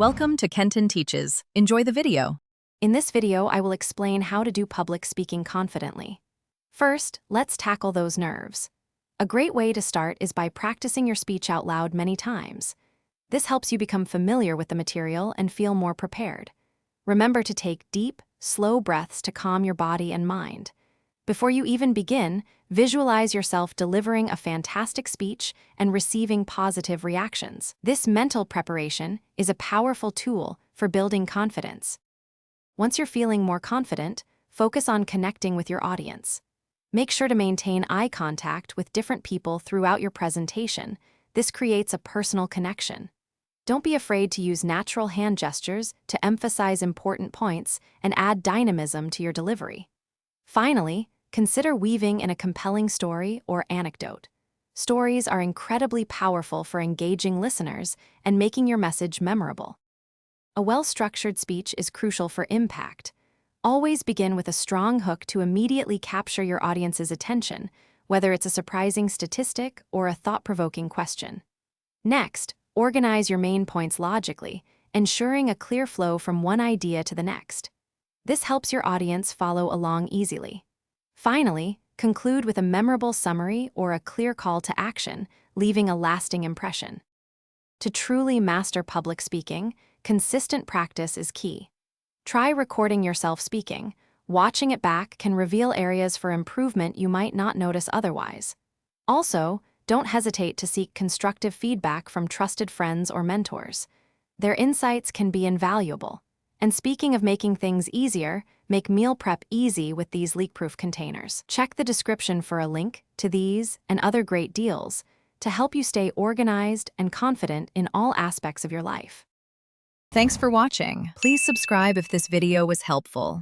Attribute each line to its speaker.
Speaker 1: Welcome to Kenton Teaches. Enjoy the video.
Speaker 2: In this video, I will explain how to do public speaking confidently. First, let's tackle those nerves. A great way to start is by practicing your speech out loud many times. This helps you become familiar with the material and feel more prepared. Remember to take deep, slow breaths to calm your body and mind. Before you even begin, visualize yourself delivering a fantastic speech and receiving positive reactions. This mental preparation is a powerful tool for building confidence. Once you're feeling more confident, focus on connecting with your audience. Make sure to maintain eye contact with different people throughout your presentation. This creates a personal connection. Don't be afraid to use natural hand gestures to emphasize important points and add dynamism to your delivery. Finally, consider weaving in a compelling story or anecdote. Stories are incredibly powerful for engaging listeners and making your message memorable. A well-structured speech is crucial for impact. Always begin with a strong hook to immediately capture your audience's attention, whether it's a surprising statistic or a thought-provoking question. Next, organize your main points logically, ensuring a clear flow from one idea to the next. This helps your audience follow along easily. Finally, conclude with a memorable summary or a clear call to action, leaving a lasting impression. To truly master public speaking, consistent practice is key. Try recording yourself speaking. Watching it back can reveal areas for improvement you might not notice otherwise. Also, don't hesitate to seek constructive feedback from trusted friends or mentors. Their insights can be invaluable. And speaking of making things easier, make meal prep easy with these leak-proof containers. Check the description for a link to these and other great deals to help you stay organized and confident in all aspects of your life.
Speaker 1: Thanks for watching. Please subscribe if this video was helpful.